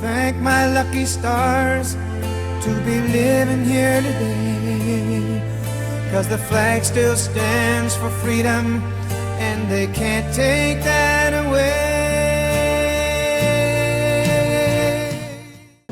thank my lucky stars to be living here today. 'Cause the flag still stands for freedom, and they can't take that away.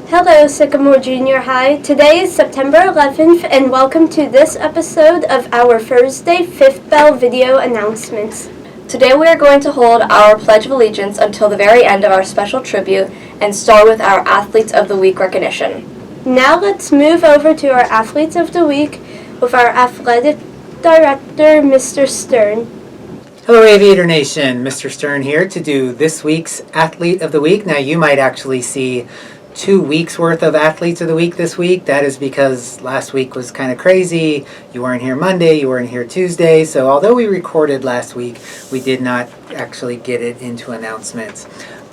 Hello, Sycamore Junior High. Today is September 11th, and welcome to this episode of our Thursday Fifth Bell video announcements. Today we are going to hold our Pledge of Allegiance until the very end of our special tribute and start with our Athletes of the Week recognition. Now let's move over to our Athletes of the Week with our Athletic Director, Mr. Stern. Hello Aviator Nation, Mr. Stern here to do this week's Athlete of the Week. Now you might actually see 2 weeks worth of Athletes of the Week this week. That is because last week was kind of crazy. You weren't here Monday, you weren't here Tuesday. So although we recorded last week, we did not actually get it into announcements.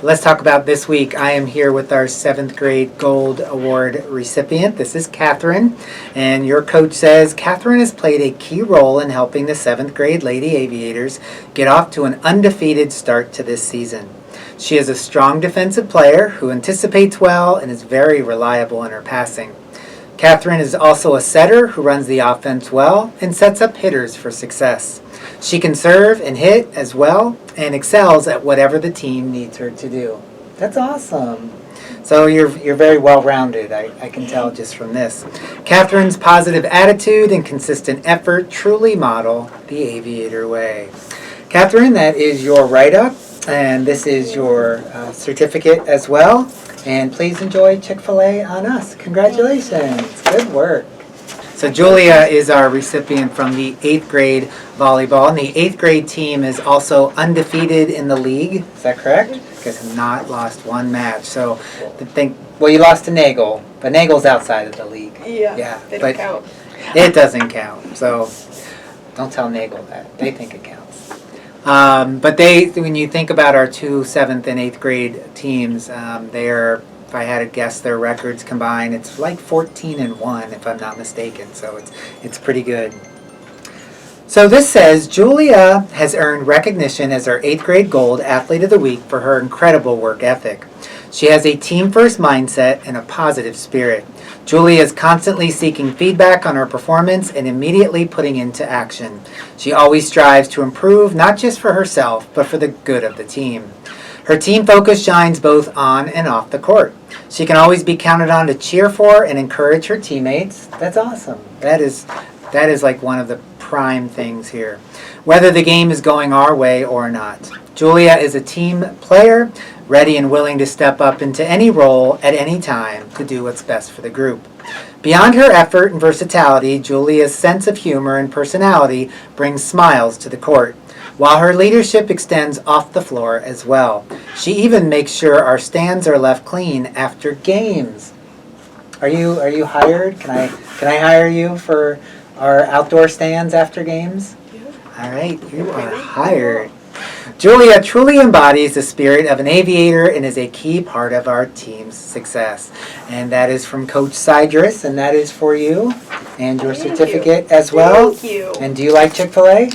Let's talk about this week. I am here with our 7th grade Gold Award recipient. This is Catherine. And your coach says Catherine has played a key role in helping the 7th grade Lady Aviators get off to an undefeated start to this season. She is a strong defensive player who anticipates well and is very reliable in her passing. Catherine is also a setter who runs the offense well and sets up hitters for success. She can serve and hit as well and excels at whatever the team needs her to do. That's awesome. So you're very well-rounded, I can tell just from this. Catherine's positive attitude and consistent effort truly model the Aviator way. Catherine, that is your write-up. And this is your certificate as well. And please enjoy Chick-fil-A on us. Congratulations. Good work. So Julia is our recipient from the 8th grade volleyball. And the 8th grade team is also undefeated in the league. Is that correct? You guys have not lost one match. So you lost to Nagel. But Nagel's outside of the league. Yeah, they don't count. It doesn't count. So don't tell Nagel that. They think it counts. But when you think about our 2 7th and 8th grade teams, they are, if I had to guess their records combined, it's like 14-1 if I'm not mistaken. So it's pretty good. So this says Julia has earned recognition as our 8th grade Gold Athlete of the Week for her incredible work ethic. She has a team-first mindset and a positive spirit. Julia is constantly seeking feedback on her performance and immediately putting into action. She always strives to improve, not just for herself, but for the good of the team. Her team focus shines both on and off the court. She can always be counted on to cheer for and encourage her teammates. That's awesome. That is like one of the prime things here, whether the game is going our way or not. Julia is a team player, ready and willing to step up into any role at any time to do what's best for the group. Beyond her effort and versatility, Julia's sense of humor and personality brings smiles to the court, while her leadership extends off the floor as well. She even makes sure our stands are left clean after games. Are you hired? Can I hire you for our outdoor stands after games? Yeah. All right, you are hired. Julia truly embodies the spirit of an aviator and is a key part of our team's success. And that is from Coach Sidris, and that is for you and your certificate as well. Thank you. And do you like Chick-fil-A?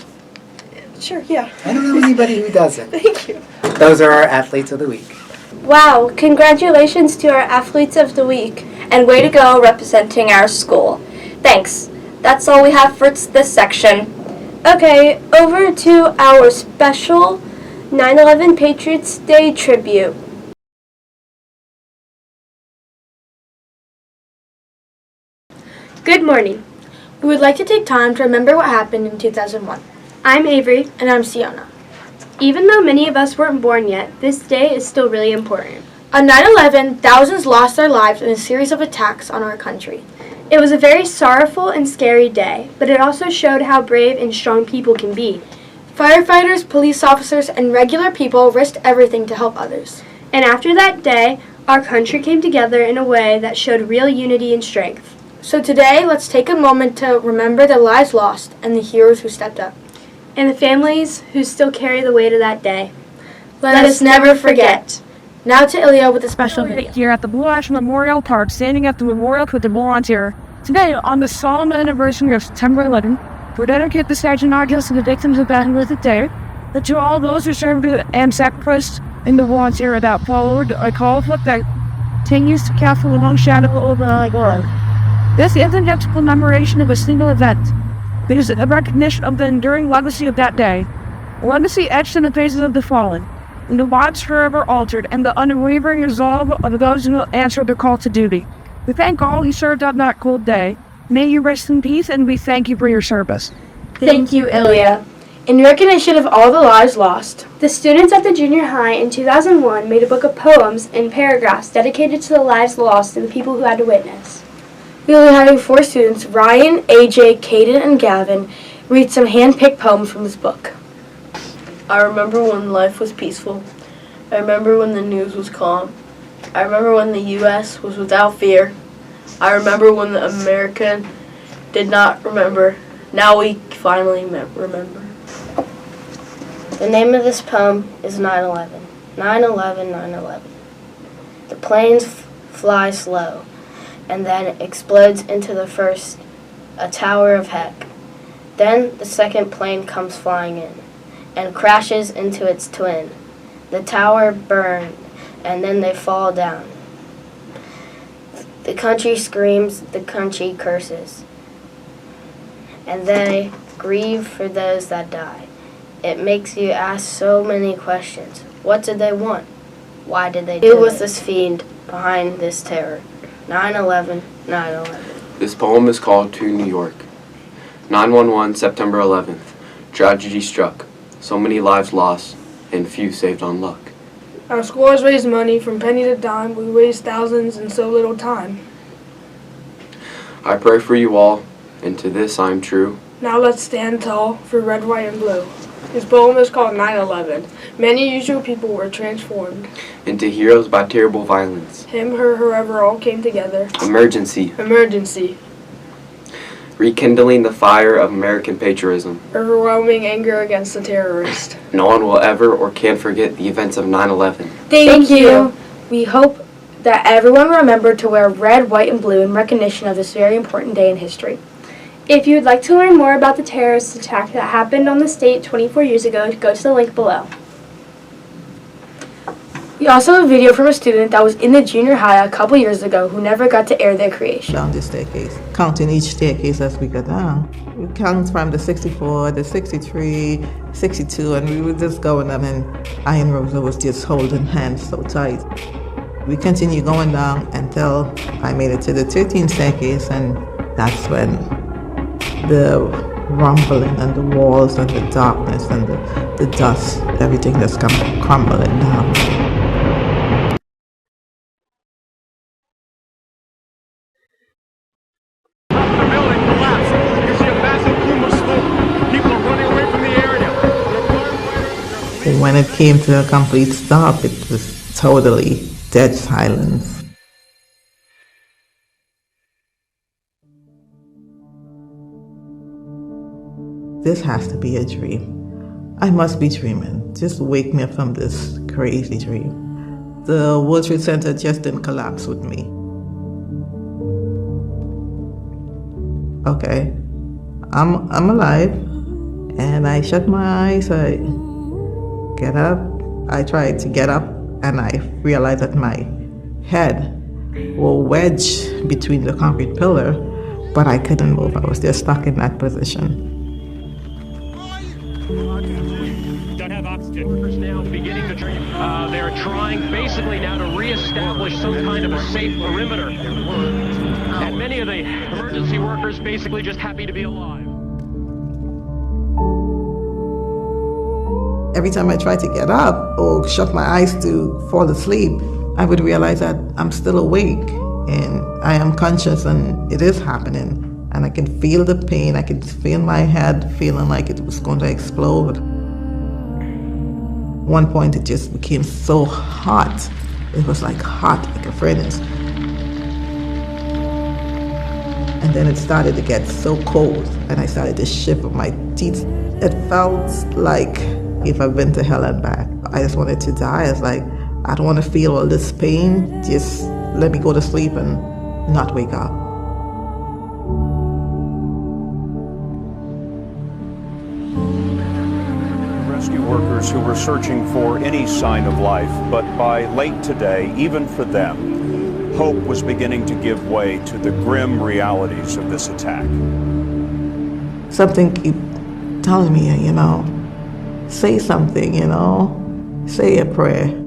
Sure, yeah. I don't know anybody who doesn't. Thank you. Those are our Athletes of the Week. Wow, congratulations to our Athletes of the Week. And way to go representing our school. Thanks. That's all we have for this section. Okay, over to our special 9/11 Patriots Day tribute. Good morning. We would like to take time to remember what happened in 2001. I'm Avery. And I'm Sienna. Even though many of us weren't born yet, this day is still really important. On 9/11, thousands lost their lives in a series of attacks on our country. It was a very sorrowful and scary day, but it also showed how brave and strong people can be. Firefighters, police officers, and regular people risked everything to help others. And after that day, our country came together in a way that showed real unity and strength. So today, let's take a moment to remember the lives lost and the heroes who stepped up. And the families who still carry the weight of that day. Let us never forget. Now to Ilya with a special video. Here at the Blue Ash Memorial Park, standing at the memorial with the volunteer. Today, on the solemn anniversary of September 11th, we dedicate the statue not just to the victims of that horrific day, but to all those who served and sacrificed in the volunteer that followed a call of continues to cast a long shadow over our world. This isn't just a commemoration of a single event. It is a recognition of the enduring legacy of that day, a legacy etched in the faces of the fallen, and the lives forever altered, and the unwavering resolve of those who answer the call to duty. We thank all who served on that cold day. May you rest in peace, and we thank you for your service. Thank you, Ilya. In recognition of all the lives lost, the students at the junior high in 2001 made a book of poems and paragraphs dedicated to the lives lost and the people who had to witness. We will be having 4 students, Ryan, AJ, Caden, and Gavin, read some hand-picked poems from this book. I remember when life was peaceful. I remember when the news was calm. I remember when the U.S. was without fear. I remember when the American did not remember. Now we finally remember. The name of this poem is 9/11. 9/11, 9/11. The planes fly slow, and then explodes into the first, a tower of heck. Then the second plane comes flying in, and crashes into its twin. The tower burned, and then they fall down. The country screams, the country curses, and they grieve for those that die. It makes you ask so many questions. What did they want? Why did they do it? Who was this fiend behind this terror? 9/11, 9/11. This poem is called To New York. 9/11, September 11th. Tragedy struck. So many lives lost, and few saved on luck. Our school has raised money from penny to dime. We waste thousands in so little time. I pray for you all, and to this I am true. Now let's stand tall for red, white, and blue. This poem is called 9/11. Many usual people were transformed. Into heroes by terrible violence. Him, her, whoever all came together. Emergency. Emergency. Rekindling the fire of American patriotism. Overwhelming anger against the terrorist. No one will ever or can forget the events of 9/11. Thank you. We hope that everyone remembered to wear red, white, and blue in recognition of this very important day in history. If you would like to learn more about the terrorist attack that happened on the state 24 years ago, go to the link below. We also have a video from a student that was in the junior high a couple years ago who never got to air their creation. Down the staircase, counting each staircase as we go down. We count from the 64, the 63, 62, and we were just going up, and I and Rosa was just holding hands so tight. We continued going down until I made it to the 13th staircase, and that's when the rumbling and the walls and the darkness and the dust, everything that's come crumbling down. The building collapsed. You see a massive plume of smoke. People are running away from the area. When it came to a complete stop, it was totally dead silence. This has to be a dream. I must be dreaming. Just wake me up from this crazy dream. The World Trade Center just didn't collapse with me. Okay, I'm alive, and I shut my eyes. I get up. I tried to get up, and I realized that my head was wedged between the concrete pillar, but I couldn't move. I was just stuck in that position. Don't have oxygen. Workers now beginning to dream. They're trying basically now to reestablish some kind of a safe perimeter. And many of the emergency workers basically just happy to be alive. Every time I tried to get up or shut my eyes to fall asleep, I would realize that I'm still awake and I am conscious and it is happening. And I can feel the pain. I can feel my head feeling like it was going to explode. One point it just became so hot. It was like hot, like a furnace. And then it started to get so cold and I started to shiver my teeth. It felt like if I've been to hell and back. I just wanted to die. I was like, I don't want to feel all this pain. Just let me go to sleep and not wake up. Rescue workers who were searching for any sign of life, but by late today, even for them, hope was beginning to give way to the grim realities of this attack. Something keep telling me, say something, say a prayer.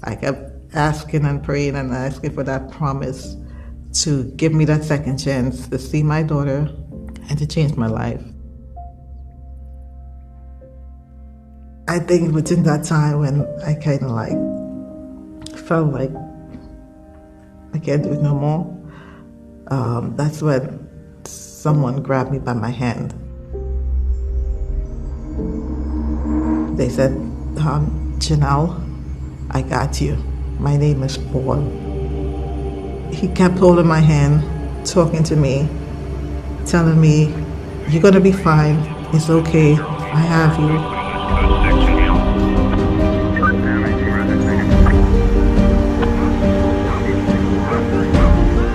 I kept asking and praying and asking for that promise to give me that second chance to see my daughter and to change my life. I think within that time when I kind of felt like I can't do it no more, that's when someone grabbed me by my hand. They said, Janelle, I got you. My name is Paul. He kept holding my hand, talking to me, telling me, you're gonna be fine, it's okay, I have you.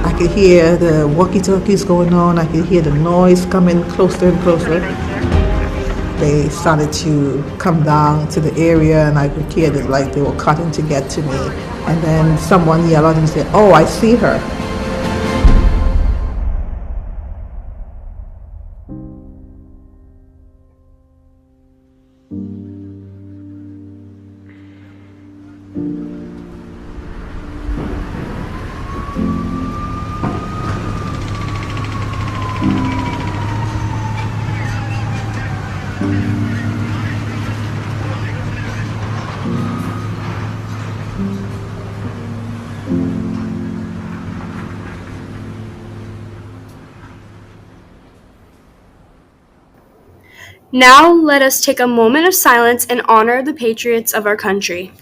I could hear the walkie-talkies going on, I could hear the noise coming closer and closer. They started to come down to the area and I could hear that like they were cutting to get to me. And then someone yelled out and said, oh, I see her. Now let us take a moment of silence and honor the patriots of our country.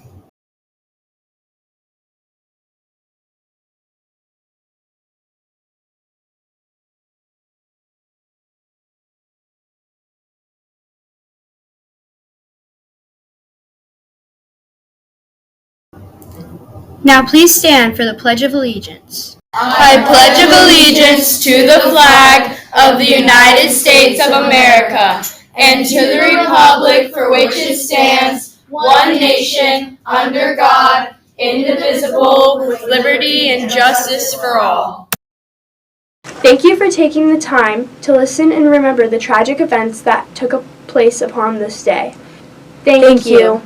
Now please stand for the Pledge of Allegiance. I pledge of allegiance to the flag of the United States of America and to the republic for which it stands, one nation, under God, indivisible, with liberty and justice for all. Thank you for taking the time to listen and remember the tragic events that took place upon this day. Thank you.